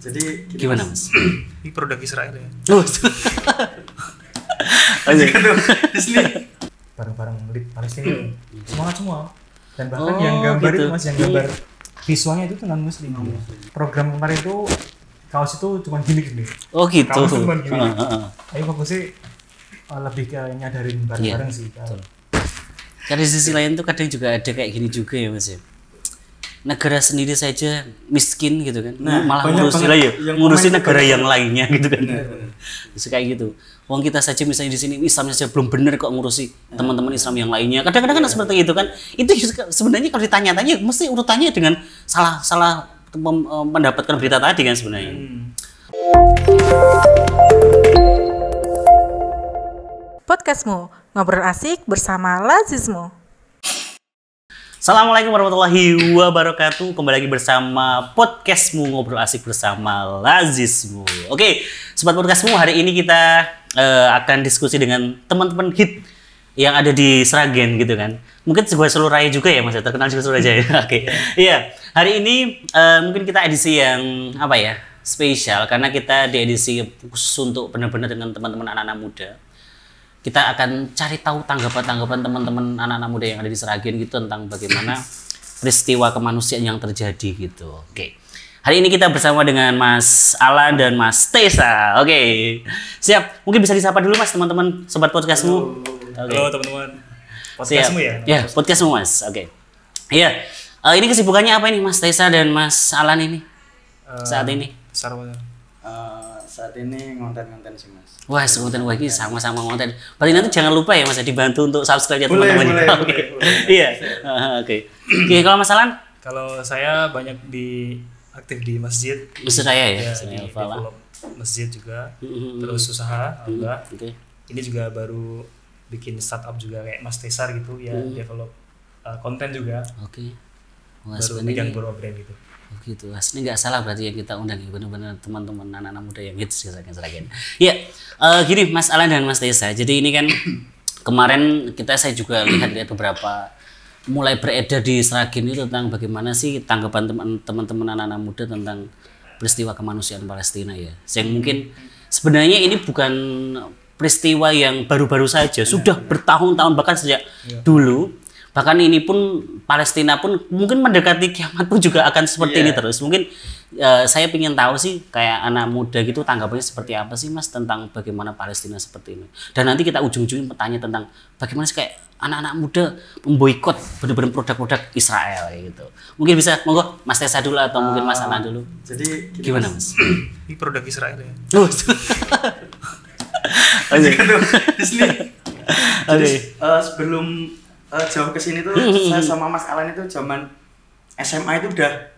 Jadi gimana Mas? Ini produk Israel ya. Di sini Bareng-bareng lead Palestina. Semangat semua. Dan bahkan yang gambar gitu. itu Mas, yang gambar visualnya itu non muslim. Program kemarin itu kaos itu cuma gimmick nih. Oh gitu. Kaos itu cuma gimmick. Heeh. Tapi fokusnya lebih ke nyadarin bareng-bareng sih. Kan di sisi lain tuh kadang juga ada kayak gini juga ya Mas ya. Negara sendiri saja miskin gitu kan. Malah ngurusin lah ya, ngurusin negara yang lainnya gitu kan. Bisa kayak gitu. Wong kita saja misalnya di sini Islam saja belum benar kok ngurusi teman-teman Islam yang lainnya. Kadang-kadang kan seperti itu kan. Itu sebenarnya kalau ditanya-tanya mesti urutannya dengan salah mendapatkan berita tadi kan sebenarnya. Podcastmu, ngobrol asik bersama Lazismu. Assalamualaikum warahmatullahi wabarakatuh. Kembali lagi bersama podcastmu ngobrol asik bersama Lazismu. Oke, sobat podcastmu, hari ini kita akan diskusi dengan teman-teman hit yang ada di Sragen gitu kan. Mungkin sebuah Solo Raya juga ya Mas, terkenal juga Solo Raya. Oke. Iya, hari ini mungkin kita edisi yang apa ya? Spesial karena kita di edisi khusus untuk benar-benar dengan teman-teman anak-anak muda. Kita akan cari tahu tanggapan-tanggapan teman-teman anak-anak muda yang ada di Sragen gitu tentang bagaimana peristiwa kemanusiaan yang terjadi gitu. Oke. Hari ini kita bersama dengan Mas Alan dan Mas Tessa. Oke. Siap. Mungkin bisa disapa dulu Mas teman-teman sobat podcastmu. Halo teman-teman. Podcastmu ya? Ya, podcastmu Mas. Oke. Iya. Ini kesibukannya apa ini Mas Tessa dan Mas Alan ini? Saat ini? saat ini ngonten-ngonten sih Mas. Wah, konten wah ini sama-sama konten. Berarti nanti jangan lupa ya Mas dibantu untuk subscribe ya teman-teman. Oke. Iya. Oke. Oke, kalau Mas Alan? Kalau saya banyak aktif di masjid. Masjid saya ya. Di develop masjid juga. Terus usaha juga. Oke. Ini juga baru bikin startup juga kayak Mas Tesar gitu ya, develop konten juga. Oke. Wah, Baru megang beberapa brand gitu. Oh gitu, ini nggak salah berarti yang kita undang ya, benar-benar teman-teman anak-anak muda yang hits Sragen. Ya, gini Mas Alan dan Mas Tessa. Jadi ini kan kemarin saya juga lihat beberapa mulai beredar di Sragen itu tentang bagaimana sih tanggapan teman-teman anak-anak muda tentang peristiwa kemanusiaan Palestina ya. Yang mungkin sebenarnya ini bukan peristiwa yang baru-baru saja, sudah bertahun-tahun bahkan sejak dulu. Bahkan ini pun Palestina pun mungkin mendekati kiamat pun juga akan seperti ini terus. Mungkin saya ingin tahu sih kayak anak muda gitu tanggapannya seperti apa sih Mas tentang bagaimana Palestina seperti ini. Dan nanti kita ujung-ujungnya bertanya tentang bagaimana sih kayak anak-anak muda memboikot benar-benar produk-produk Israel gitu. Mungkin bisa monggo Mas Tessa dulu atau mungkin Mas Ana dulu. Jadi gimana Mas? Ini produk Israel ya. di sini. Jadi sebelum jauh ke sini tuh saya sama Mas Alan itu zaman SMA itu udah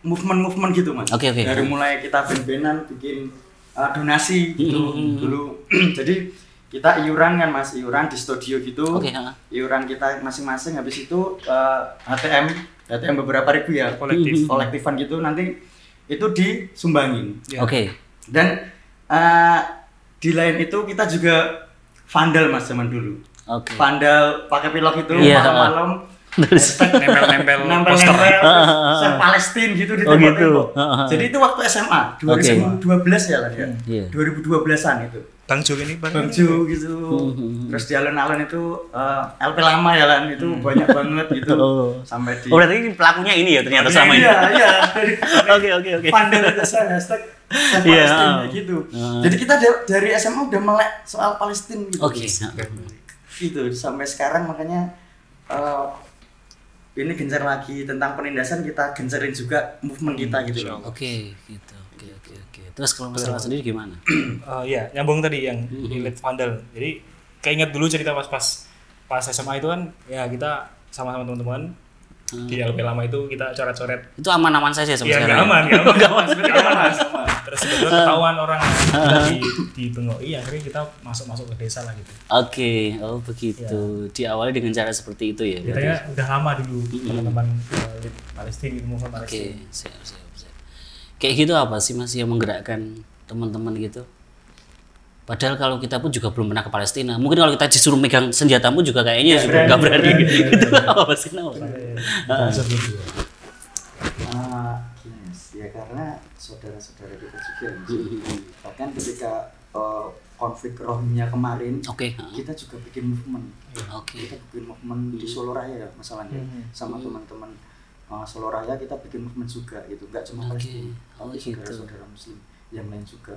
movement gitu Mas. Oke. Dari mulai kita ben-benan bikin donasi gitu dulu. Jadi kita iuran kan Mas, iuran di studio gitu. Iuran kita masing-masing, habis itu ATM beberapa ribu ya, kolektifan gitu, nanti itu disumbangin. Oke. Dan di lain itu kita juga vandal Mas zaman dulu. Vandal pakai pilok itu malam-malam nempel Palestina gitu di tembok-tembok. Jadi itu waktu SMA 2012 ya lah ya. 2012-an itu. Bang Jo ini Bang Jo gitu. Terus di alun-alun itu LP lama ya lah itu banyak banget gitu. Sampai di berarti ini pelakunya ini ya ternyata sama ini. Iya. Oke. Vandal itu hashtag Palestina gitu. Jadi kita dari SMA udah melek soal Palestina gitu. Oke. Gitu sampai sekarang, makanya ini gencar lagi tentang penindasan, kita gencarin juga movement kita gitu loh. Oke, gitu. Oke. Terus kalau masalah sendiri gimana? Iya, nyambung tadi yang Elite Vandal. Jadi keinget dulu cerita pas SMA itu kan ya kita sama-sama teman-teman di LP lama itu kita coret-coret. Itu aman-aman saja sebenarnya. Iya, enggak aman. Terus sebetulnya ketahuan orang di Bengoi, akhirnya kita masuk ke desa lah gitu. Oke, begitu. Ya. Diawali dengan cara seperti itu ya. Kita udah lama dulu teman-teman Palestina gitu, movement Palestina. Oke, siap. Kayak gitu apa sih Mas yang menggerakkan teman-teman gitu? Padahal kalau kita pun juga belum pernah ke Palestina. Mungkin kalau kita disuruh megang senjata pun juga kayaknya juga nggak berani. Gitu apa sih? Ya karena saudara-saudara kita juga bahkan ketika konflik rohingya kemarin kita juga bikin movement. Kita bikin movement di Solo Raya masalahnya sama teman-teman Solo Raya kita bikin movement juga gitu, nggak cuma Palestina tapi saudara-saudara Muslim yang lain juga.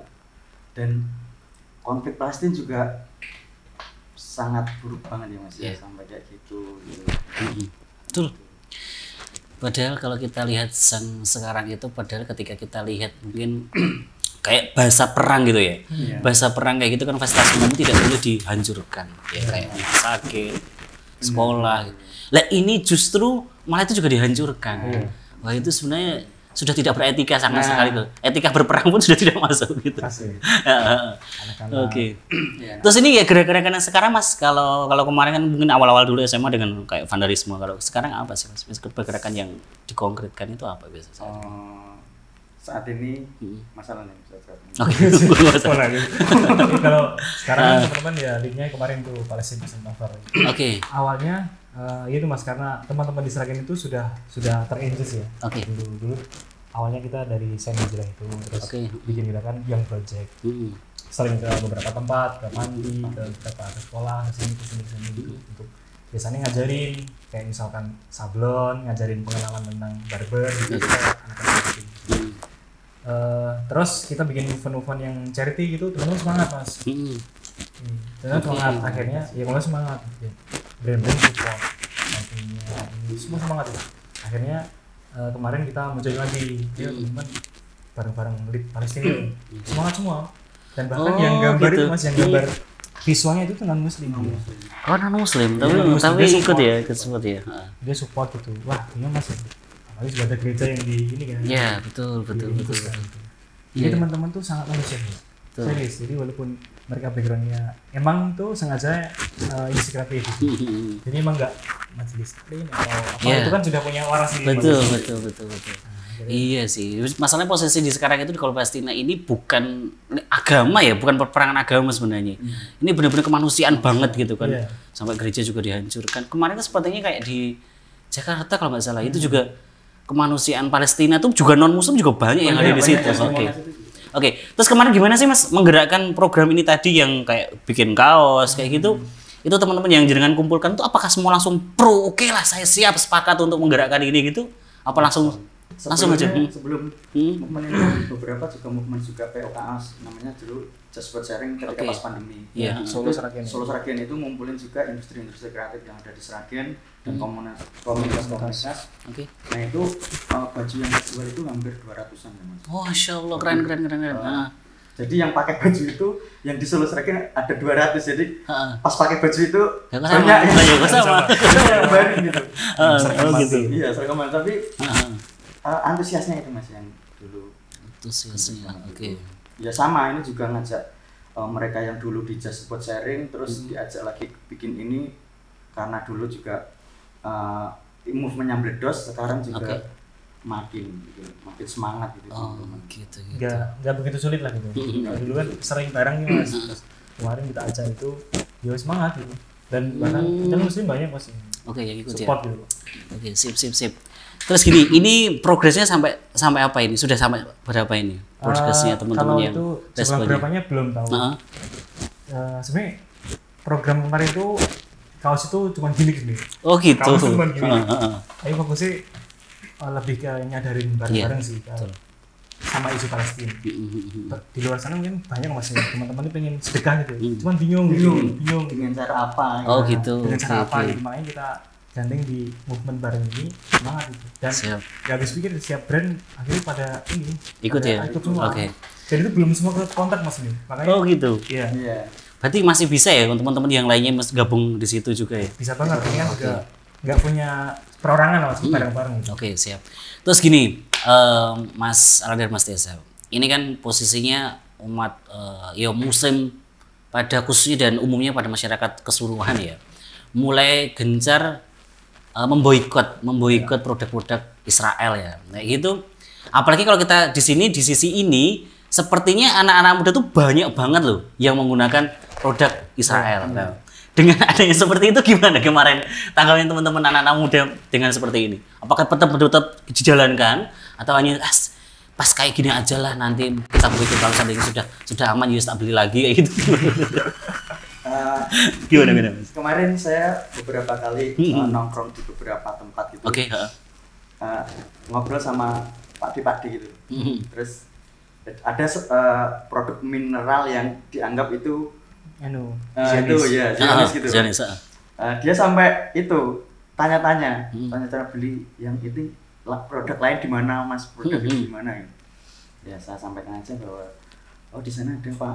Dan konflik Palestina juga sangat buruk banget ya Mas ya sampai kayak gitu. Betul. Padahal kalau kita lihat sekarang itu, padahal ketika kita lihat mungkin kayak bahasa perang gitu ya, bahasa perang kayak gitu kan fasilitas umum tidak boleh dihancurkan ya, kayak rumah sakit, sekolah. Lah ini justru malah itu juga dihancurkan. Wah itu sebenarnya sudah tidak beretika sama sekali tuh. Etika berperang pun sudah tidak masuk gitu. Oke. Terus ini ya gerakan sekarang Mas, kalau kemarin kan mungkin awal-awal dulu SMA dengan kayak vandalisme, kalau sekarang apa sih Mas? Gerakan yang dikonkretkan itu apa biasanya? Saat ini masalahnya kalau sekarang teman-teman ya linknya kemarin tuh Palestine Peace Mover. Awalnya itu Mas, karena teman-teman di Sragen itu sudah terinjus ya. Dulu awalnya kita dari Sen Hijrah itu terus bikin gerakan yang project. Sering ke beberapa tempat, ke mandi, ke beberapa sekolah, ke sini gitu untuk biasanya ngajarin kayak misalkan sablon, ngajarin pengalaman tentang barber gitu anak-anak gitu. Terus kita bikin event-event yang charity gitu, teman-teman semangat Mas. Teman-teman semangat, akhirnya ya mulai semangat gitu. Brand-brand support, nantinya ini semua semangat ya. Akhirnya kemarin kita munculin lagi, ya teman-teman bareng-bareng lead Palestina, semangat semua. Dan bahkan yang gambar gitu. Itu Mas, yang gambar visualnya itu tuh non-muslim. Non-muslim, tapi ikut ya, ikut support ya. Dia support gitu, wah ini Mas. Apalagi juga ada gereja yang di ini kan. Iya, betul. Jadi teman-teman tuh sangat manusia ya. Serius, jadi walaupun mereka backgroundnya emang tuh sengaja inspiratif gitu. Jadi emang nggak majelis taklim atau apa itu kan sudah punya orang sendiri. Betul. Iya sih, masalahnya posisi di sekarang itu di Palestina ini bukan agama ya, bukan peperangan agama sebenarnya. Ini benar-benar kemanusiaan banget gitu kan. Sampai gereja juga dihancurkan. Kemarin kan sepertinya kayak di Jakarta kalau nggak salah itu juga kemanusiaan Palestina tuh juga non-muslim juga banyak yang ada di situ. Oke. Terus kemarin gimana sih Mas menggerakkan program ini tadi yang kayak bikin kaos kayak gitu? Itu teman-teman yang jenengan kumpulkan tuh apakah semua langsung pro? Oke lah, saya siap sepakat untuk menggerakkan ini gitu? Apa langsung aja? Sebelum movement ini beberapa juga movement juga POKAS namanya dulu Just for Sharing ketika pas pandemi. Solo Sragen itu ngumpulin juga industri-industri kreatif yang ada di Sragen dan komunitas. Nah itu baju yang dijual itu hampir 200-an ya Mas. Oh, Masya Allah, keren. Jadi yang pakai baju itu yang di Solo Sragen ada 200, jadi pas pakai baju itu banyak yang sama. Gitu. Iya, seragaman, tapi antusiasnya itu Mas yang dulu. Antusiasnya, oke. Ya sama, ini juga ngajak mereka yang dulu di Just Spot Sharing terus diajak lagi bikin ini karena dulu juga movement-nya meledos, sekarang juga makin semangat gitu. Gitu. Nggak begitu sulit lah gitu. Dulu kan sering bareng nih Mas. Kemarin kita ajak itu ya semangat gitu. Dan bahkan kita muslim banyak Mas. Yang ikut support ya. Gitu. Oke, sip. Terus gini, ini progresnya sampai apa ini? Sudah sampai berapa ini? Progresnya teman-teman yang kalau itu jumlah berapanya belum tahu. Sebenarnya program kemarin itu kaos itu cuma gimmick nih. Oh gitu. Kaos cuma gimmick. Tapi fokusnya lebih ke nyadarin bareng-bareng sih sama isu Palestina. Di luar sana mungkin banyak Mas teman-teman itu pengen sedekah gitu. Cuman bingung dengan cara apa. Gitu. Dengan cara apa gitu. Makanya kita gandeng di movement bareng ini semangat gitu. Dan gak habis pikir siap brand akhirnya pada ini ikut ya. Ikut semua. Jadi itu belum semua kontak Mas nih. Makanya gitu. Iya. Berarti masih bisa ya untuk teman-teman yang lainnya gabung di situ juga ya. Bisa banget kan enggak punya perorangan Mas bareng-bareng gitu. Oke, siap. Terus gini, Mas Alan dan Mas Tessa. Ini kan posisinya umat muslim pada khususnya dan umumnya pada masyarakat keseluruhan ya. Mulai gencar memboikot produk-produk Israel ya. Nah gitu. Apalagi kalau kita di sini di sisi ini sepertinya anak-anak muda tuh banyak banget loh yang menggunakan produk Israel. Nah, dengan adanya seperti itu gimana kemarin tanggapan teman-teman anak-anak muda dengan seperti ini? Apakah tetap dijalankan atau hanya pas kayak gini aja lah, nanti kita begitu kalau seandainya sudah aman ya tak beli lagi kayak gitu. Gimana Mas? Kemarin saya beberapa kali nongkrong di beberapa tempat gitu. Oke. Ngobrol sama Pak Di gitu. Terus ada produk mineral yang dianggap itu itu ya Zionis gitu. Dia sampai itu tanya-tanya beli yang itu produk lain di mana Mas, produk itu di mana ya? Ya saya sampaikan aja bahwa di sana ada Pak.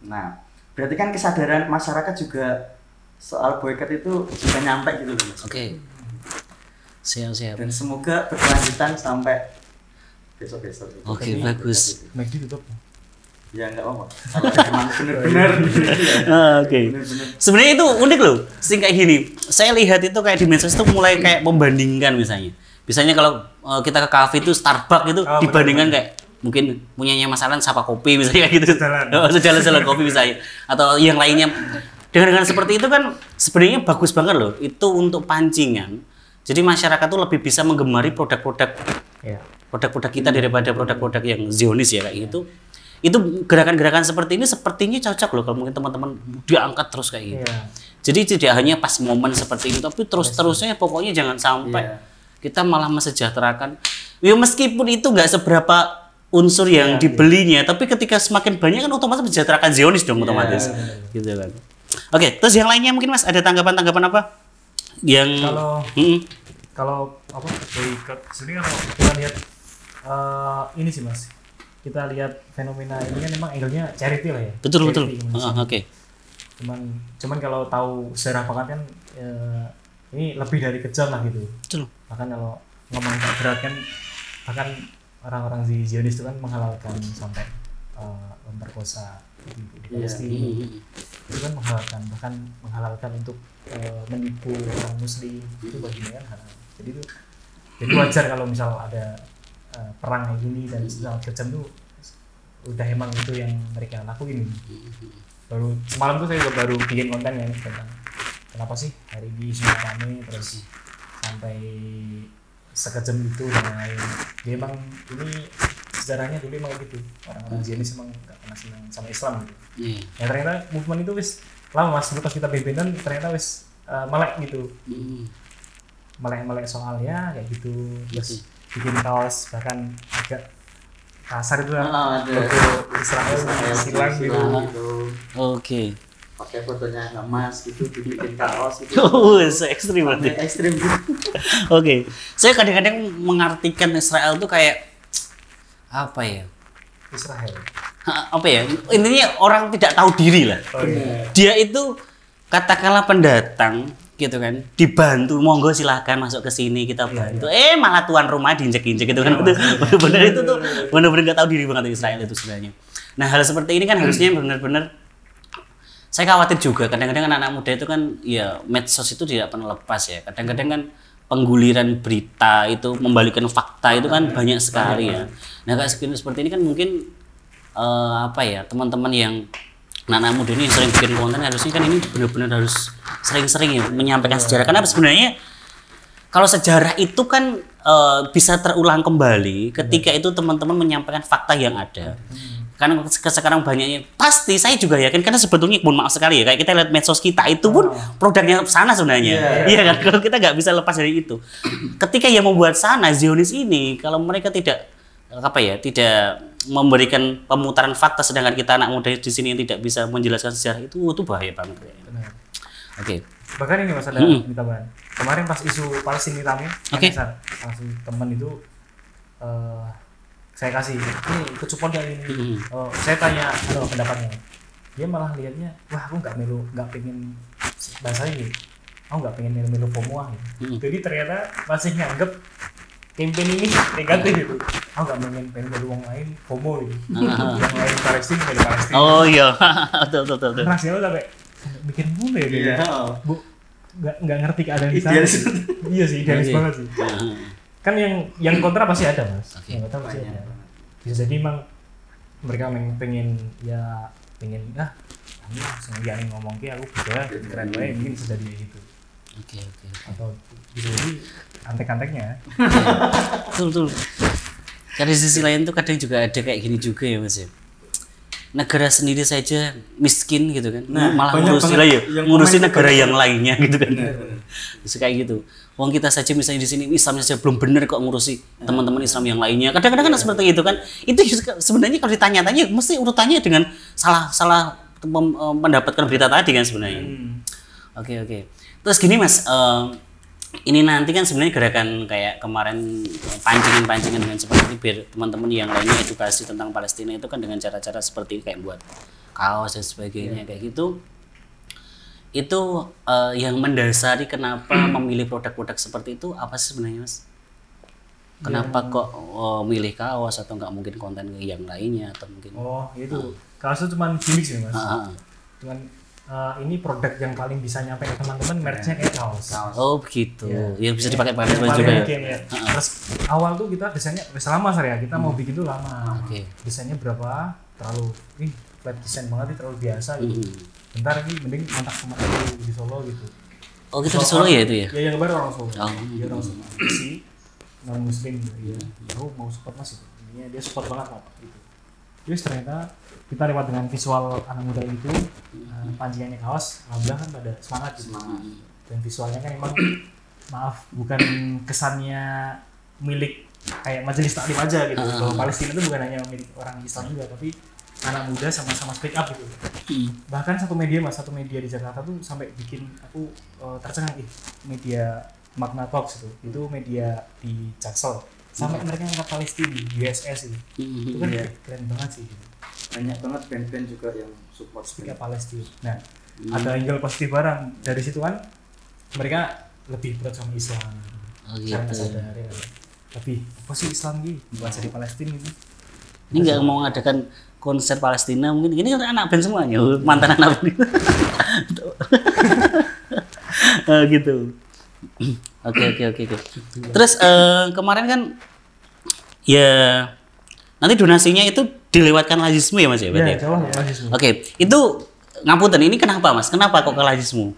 Nah, berarti kan kesadaran masyarakat juga soal boykot itu sudah nyampe gitu loh Mas. Oke. Siap. Dan semoga berkelanjutan sampai besok-besok. Oke, bagus. McD tutup. Ya enggak apa-apa. Kalau memang benar-benar. Oke. Sebenarnya itu unik loh. Sing kayak gini. Saya lihat itu kayak di medsos itu mulai kayak membandingkan misalnya. Biasanya kalau kita ke kafe itu Starbucks itu dibandingkan kayak mungkin punyanya Mas Alan Sapa Kopi misalnya kayak gitu. Sejalan kopi misalnya. Atau yang lainnya. Dengan seperti itu kan sebenarnya bagus banget loh. Itu untuk pancingan. Jadi masyarakat tuh lebih bisa menggemari produk-produk kita daripada produk-produk yang Zionis ya kayak gitu. Itu gerakan-gerakan seperti ini sepertinya cocok loh kalau mungkin teman-teman diangkat terus kayak gitu. Jadi tidak hanya pas momen seperti itu, tapi terus-terusnya pokoknya jangan sampai kita malah mesejahterakan. Ya meskipun itu nggak seberapa unsur yang dibelinya, tapi ketika semakin banyak kan otomatis mensejahterakan Zionis dong otomatis. Gitu kan. Oke, terus yang lainnya mungkin Mas ada tanggapan-tanggapan apa? Yang kalau apa boykot sebenarnya kalau kita lihat ini sih Mas, kita lihat fenomena ini kan memang angle-nya charity lah ya. Betul. Oke. Cuman kalau tahu sejarah banget kan ini lebih dari kejam lah gitu. Betul. Bahkan kalau ngomong berat kan bahkan orang-orang di Zionis itu kan menghalalkan sampai memperkosa di Palestina. Itu kan menghalalkan untuk menipu orang muslim itu bagian kan halal. Jadi wajar kalau misal ada perang kayak gini dan sangat kejam tuh udah emang itu yang mereka lakuin. Baru semalam tuh saya baru bikin konten ya tentang kenapa sih hari ini semua rame terus sampai sekejam itu dan lain. Dia emang ini sejarahnya dulu emang gitu, orang-orang Zionis emang gak pernah senang sama Islam gitu. Ya ternyata movement itu wis lama Mas, dulu pas kita pimpinan ternyata wis melek gitu. Melek soalnya kayak gitu. Terus bikin kaos bahkan agak kasar itu logo Israel silang gitu. Oke. Pakai fotonya Hamas gitu dibikin kaos gitu. Se-ekstrim berarti. Ekstrim gitu. Oke. Saya kadang-kadang mengartikan Israel tuh kayak apa ya? Israel. Apa ya? Intinya orang tidak tahu diri lah. Dia itu katakanlah pendatang gitu kan, dibantu monggo silahkan masuk ke sini kita bantu. Malah tuan rumah diinjek-injek gitu kan. Benar-benar itu tuh benar-benar nggak tahu diri banget Israel itu sebenarnya. Nah, hal seperti ini kan harusnya benar-benar saya khawatir juga kadang-kadang anak-anak muda itu kan ya medsos itu tidak pernah lepas ya. Kadang-kadang kan pengguliran berita itu membalikkan fakta itu kan banyak sekali ya. Nah, kayak seperti ini kan mungkin apa ya, teman-teman yang anak-anak muda ini yang sering bikin konten harusnya kan ini benar-benar harus sering-sering ya menyampaikan sejarah. Karena sebenarnya kalau sejarah itu kan bisa terulang kembali ketika itu teman-teman menyampaikan fakta yang ada. Karena sekarang banyaknya, pasti saya juga yakin karena sebetulnya mohon maaf sekali ya, kayak kita lihat medsos kita itu pun produknya sana sebenarnya. Iya kan, kalau kita nggak bisa lepas dari itu. Ketika yang membuat sana Zionis ini, kalau mereka tidak tidak memberikan pemutaran fakta, sedangkan kita anak muda di sini yang tidak bisa menjelaskan sejarah itu bahaya banget. Oke. Bahkan ini Mas ada tambahan. Kemarin pas isu Palestina rame, langsung teman itu saya kasih ini kecupan kayak ini. Saya tanya pendapatnya. Dia malah lihatnya, wah aku nggak pengen bahasa ini. Aku nggak pengen melu FOMO gitu. Jadi ternyata masih nganggep campaign ini negatif gitu. Aku nggak pengen melu orang lain FOMO gitu. Yang lain Palestina dari Palestina. Oh iya, betul. Rasanya sampai bikin mulu ya dia. Bu, nggak ngerti keadaan di sana. Iya sih, idealis banget sih. Kan yang kontra pasti ada Mas. Yang kontra pasti ada. Bisa jadi emang mereka pengen ini sengaja ngomong kayak aku bisa keren banget, mungkin bisa jadi gitu. Oke. Atau bisa jadi antek-anteknya. Betul. Karena di sisi lain tuh kadang juga ada kayak gini juga ya Mas ya. Negara sendiri saja miskin gitu kan, malah ngurusin negara yang lainnya gitu kan. Bisa kayak gitu. Wong kita saja misalnya di sini Islamnya saja belum benar kok ngurusi teman-teman Islam yang lainnya. Kadang-kadang kan seperti itu kan. Itu sebenarnya kalau ditanya-tanya mesti urutannya dengan salah mendapatkan berita tadi kan sebenarnya. Oke. Terus gini Mas, ini nanti kan sebenarnya gerakan kayak kemarin pancingan dengan seperti ini biar teman-teman yang lainnya edukasi tentang Palestina itu kan dengan cara-cara seperti kayak buat kaos dan sebagainya kayak gitu. Itu yang mendasari kenapa memilih produk-produk seperti itu apa sih sebenarnya Mas? Kenapa kok milih kaos atau nggak mungkin konten yang lainnya atau mungkin? Itu kaos itu cuma gimmick sih Mas. Cuman ini produk yang paling bisa nyampe ke teman-teman, merchnya kayak kaos. Oh begitu. Ya bisa dipakai pakai juga ya. Terus awal tuh kita desainnya lama ya. Kita mau bikin tuh lama. Desainnya berapa? Terlalu flat desain banget, terlalu biasa gitu. Bentar ini mending kontak sama aku di Solo gitu. Oh gitu di Solo ya itu ya? Ya yang baru orang Solo. Dia orang Solo. Si non Muslim gitu ya. Aku mau support Mas itu. Dia support banget apa gitu. Terus ternyata kita lewat dengan visual anak muda itu, pancingannya kaos, alhamdulillah kan pada semangat gitu. Dan visualnya kan emang maaf bukan kesannya milik kayak majelis taklim aja gitu. Bahwa Palestina itu bukan hanya milik orang Islam juga, tapi anak muda sama-sama speak up gitu. Bahkan satu media di Jakarta tuh sampai bikin aku tercengang media Magna Talks itu media di Jaksel sampai mereka ngangkat Palestina USS itu kan keren banget sih gitu. Banyak banget band-band juga yang support speak up Palestina. Nah ada angle positif barang dari situ kan mereka lebih berat sama Islam karena sadar ya. Tapi apa sih Islam gitu bahasa di Palestina gitu. Ini nggak mau ngadakan konser Palestina mungkin ini kan anak band semuanya mantan anak band gitu. Oke. Terus kemarin kan ya nanti donasinya itu dilewatkan Lazismu ya Mas ya berarti? Ya, Lazismu. Oke, itu ngapunten ini kenapa Mas? Kenapa kok ke Lazismu?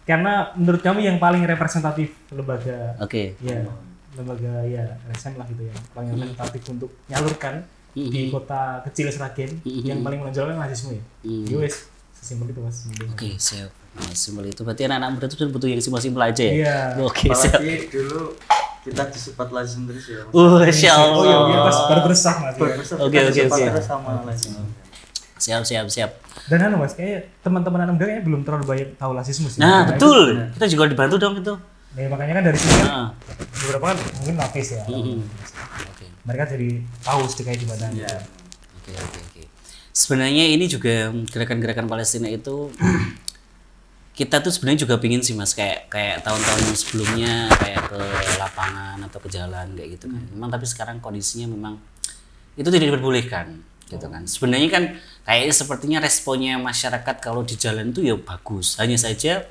Karena menurut kami yang paling representatif lembaga. Ya, lembaga ya LSM lah gitu ya. Paling representatif untuk nyalurkan di kota kecil Sragen yang paling menonjolkan Lazismu ya. Yowes, sesimpel itu Mas. Oke, siap. Nah, simpel itu berarti anak-anak muda itu butuh yang simpel-simpel aja ya? Iya. Oke, siap. Dulu kita disupport Lazim terus ya. Insya Allah. Iya, pas baru bersah Mas. Oke. Sama Lazim. Siap. Dan Mas, kayak teman-teman anak muda kayaknya belum terlalu banyak tahu Lazismu sih. Nah, betul. Kita juga dibantu dong itu. Ya makanya kan dari sini kan beberapa kan mungkin lapis ya. Mereka jadi tahu sedikit di mana. Oke. Sebenarnya ini juga gerakan-gerakan Palestina itu kita tuh sebenarnya juga pingin sih Mas kayak tahun-tahun sebelumnya kayak ke lapangan atau ke jalan kayak gitu kan. Memang tapi sekarang kondisinya memang itu tidak diperbolehkan gitu kan. Sebenarnya kan kayaknya sepertinya responnya masyarakat kalau di jalan itu ya bagus. Hanya saja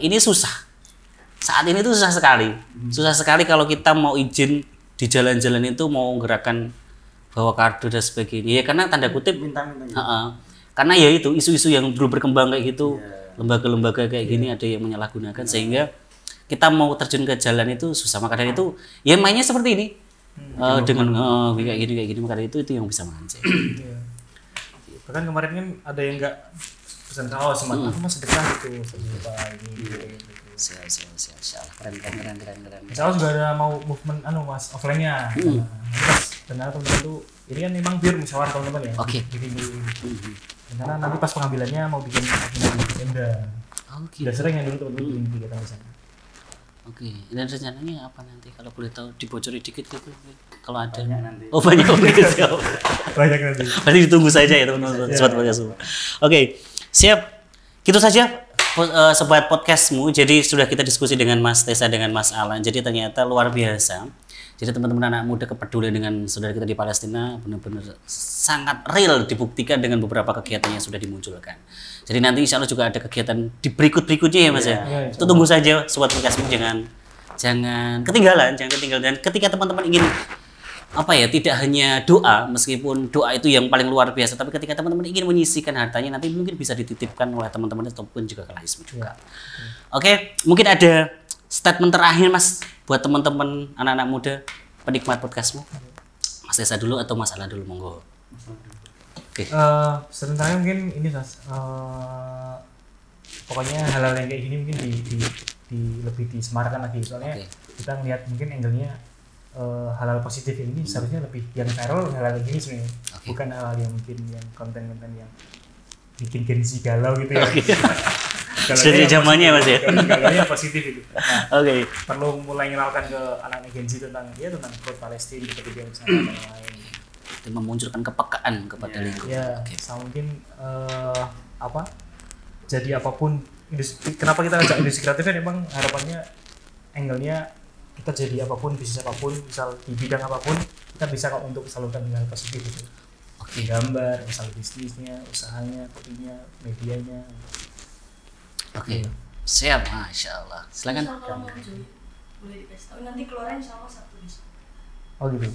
ini susah. Saat ini tuh susah sekali. Susah sekali kalau kita mau izin di jalan-jalan itu mau gerakan bawa kartu dan sebagainya. Ya karena tanda kutip karena ya itu isu-isu yang dulu berkembang kayak gitu, lembaga-lembaga kayak gini ada yang menyalahgunakan sehingga kita mau terjun ke jalan itu susah. Maka dari itu ya mainnya seperti ini. Dengan kayak gini maka dari itu yang bisa menghancur. Bahkan kemarin kan ada yang enggak pesan kaos sama aku mau sedekah gitu sejuta ini gitu. Siap. Keren. Misalnya juga ada mau movement Mas offline-nya. Benar teman-teman tuh ini kan memang biar musyawarah teman-teman ya. Bikin dulu ini. Karena nanti pas pengambilannya mau bikin tenda. Udah sering yang dulu teman-teman bikin kegiatan di sana. Dan rencananya apa nanti kalau boleh tahu dibocori dikit gitu kalau ada. Banyak nanti. Banyak siap. Banyak nanti. Berarti ditunggu saja ya teman-teman. Oke, siap. Gitu saja sobat podcastmu. Jadi sudah kita diskusi dengan Mas Tessa dengan Mas Alan. Jadi ternyata luar biasa. Jadi teman-teman anak muda kepedulian dengan saudara kita di Palestina benar-benar sangat real dibuktikan dengan beberapa kegiatan yang sudah dimunculkan. Jadi nanti insya Allah juga ada kegiatan di berikutnya ya Mas ya. Itu tunggu saja sobat podcastmu jangan ketinggalan. Dan ketika teman-teman ingin tidak hanya doa, meskipun doa itu yang paling luar biasa, tapi ketika teman-teman ingin menyisihkan hartanya nanti mungkin bisa dititipkan oleh teman-teman ataupun juga ke Lazismu juga. Oke, mungkin ada statement terakhir Mas buat teman-teman anak-anak muda. penikmat podcastmu. Mas Desa dulu atau Mas Alan dulu, monggo. Oke. Sebenarnya mungkin ini Mas, pokoknya hal-hal yang kayak gini mungkin di lebih disemarkan lagi, soalnya kita ngelihat mungkin angle-nya hal-hal positif ini seharusnya lebih yang viral hal-hal gini sebenarnya, bukan hal-hal yang mungkin yang konten-konten yang bikin Gen Z galau gitu ya. Jadi zamannya Mas ya. Galaunya positif itu. Nah, perlu mulai ngenalkan ke anak-anak Gen Z tentang pro Palestina seperti yang misalnya yang lain. Itu memunculkan kepekaan kepada lingkungan. Ya, sama mungkin jadi apapun kenapa kita ngajak industri kreatif kan emang harapannya angle-nya kita jadi apapun, bisnis apapun, misal di bidang apapun kita bisa kok untuk salurkan dengan positif itu. Gambar, misal bisnisnya, usahanya, kopinya, medianya. Siap, Masya Allah. Silakan. Kalau mau join, boleh dikasih tahu. Nanti keluarnya insya Allah Sabtu besok. Oh gitu.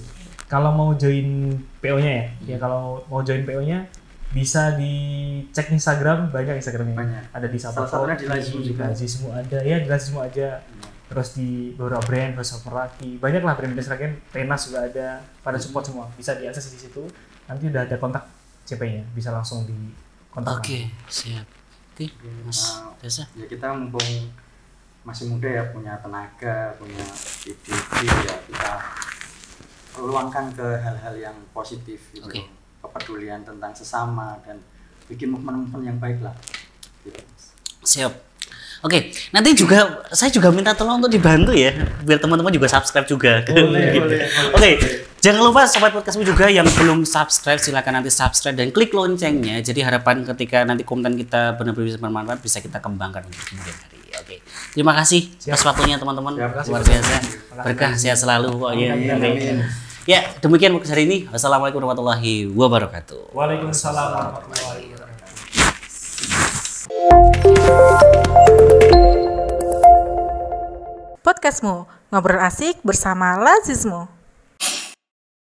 Kalau mau join PO-nya ya kalau mau join PO-nya bisa dicek Instagram, banyak Instagramnya. Banyak. Ada di Salah satunya di Lazismu juga. Lazismu ada, ya di Lazismu aja. Terus di beberapa brand, Meraki, banyak lah brand lagi, Tenas juga ada, pada support semua. Bisa diakses di situ. Nanti udah ada kontak CP-nya, bisa langsung di kontak. Siap. Mas Desa. Ya kita mumpung masih muda ya, punya tenaga, punya ide-ide ya, kita luangkan ke hal-hal yang positif gitu. Kepedulian tentang sesama dan bikin movement-movement yang baik lah gitu. Siap. Nanti juga saya juga minta tolong untuk dibantu ya, biar teman-teman juga subscribe juga. Boleh. Jangan lupa sobat podcastmu juga yang belum subscribe, silakan nanti subscribe dan klik loncengnya. Jadi harapan ketika nanti konten kita benar-benar bisa bermanfaat, bisa kita kembangkan untuk kemudian hari. Terima kasih atas waktunya teman-teman. Luar biasa. Berkah, sehat selalu pokoknya. Ya, demikian podcast hari ini. Wassalamualaikum warahmatullahi wabarakatuh. Waalaikumsalam warahmatullahi wabarakatuh. Podcastmu, ngobrol asik bersama Lazismu.